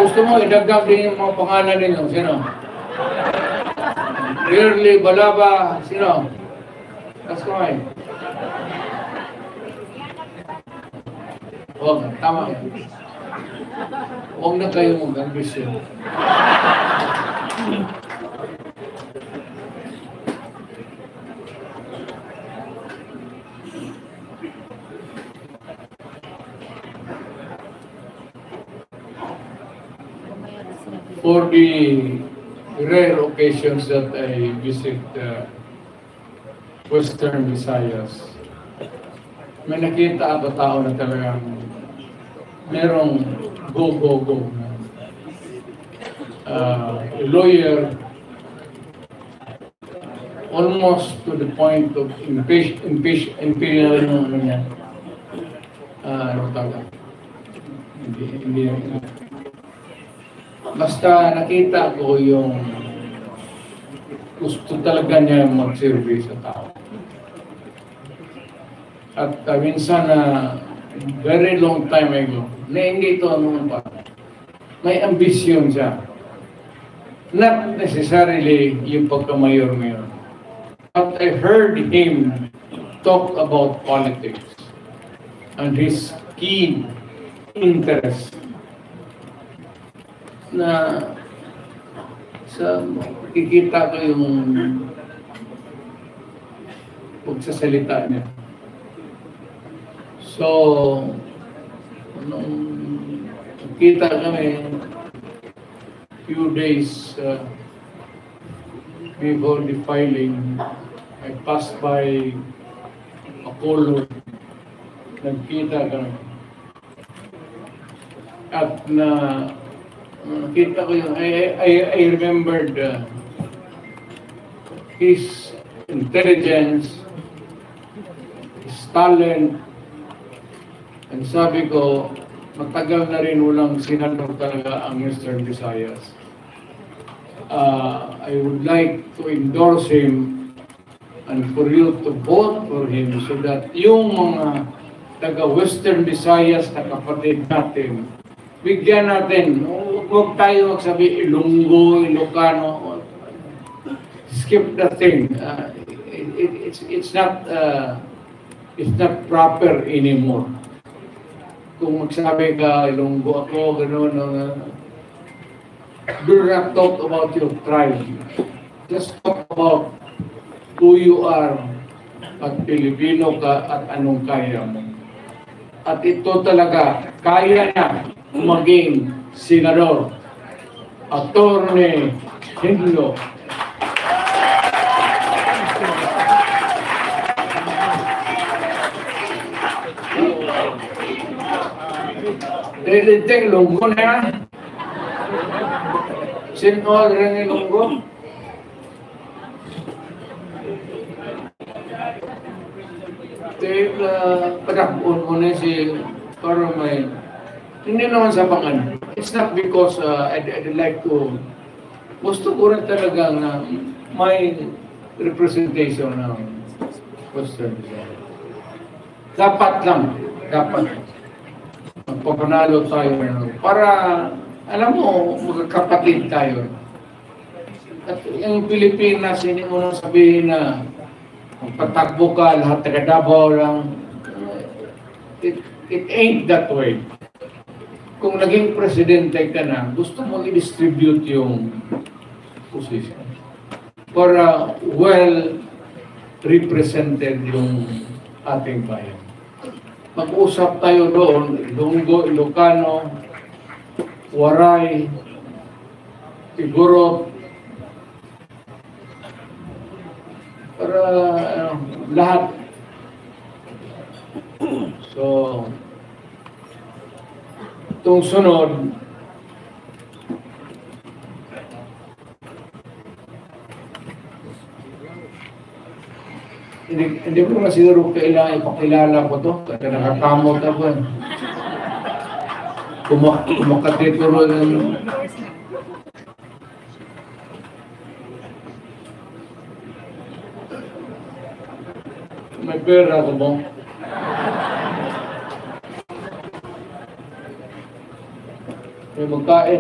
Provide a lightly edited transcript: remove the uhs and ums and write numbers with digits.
gusto mo, idagdag din yung mga pangalan ninyo. Sino? Clearly, Balaba. Sino? That's right. Huwag, tama. Huwag na kayo mag-ambisyon. For the rare occasions that I visit Western Visayas, may nakita ako tao na talagang merong go lawyer almost to the point of imperial niya. Hindi basta nakita ko yung gusto talaga niya mag-serve sa tao. At minsan very long time ago, na hindi ito noon pa, may ambisyon siya. Not necessarily yung pagka-mayor ngayon. But I heard him talk about politics and his keen interest na sa kikita ko yung pagsasalita niya. So, nung kita kami few days before the filing, I passed by Apollo, nagkita kami. At nakita ko yung, I remembered his intelligence, his talent, and sabi ko, matagal na rin walang senador talaga ang Western Visayas. I would like to endorse him and for you to vote for him so that yung mga taga-Western Visayas na kapatid natin, bigyan natin. Huwag tayo magsabi Ilonggo, Ilocano. Skip the thing. It's not proper anymore. Kung magsabi ka Ilonggo ako, gano'n. Do not talk about your tribe. Just talk about who you are at Pilipino ka at anong kaya mo. At ito talaga, kaya na maging senador, Attorney Hinlo. Diliting Ilonggo na yan. Sino rin Ilonggo? Padakon mo na si para may hindi naman sa pangan. It's not because I'd like to gusto ko rin talaga na may representation ng Western Visayas. Dapat lang. Magpapanalo tayo para alam mo, magkakapatid tayo. At yung Pilipinas, hindi mo nang sabihin na patakbo ka, lahat taga Davao lang. It ain't that way. Kung naging presidente ka na, gusto mo i-distribute yung position para well represented yung ating bayan. Mag-usap tayo doon, Ilonggo, Ilocano, Waray, Igorot, para lahat. So, itong sunod, hindi ko na siguro ipakilala ko to kasi nakakamot ako eh. Kumakatituro ng may pera ko mo. May magkain.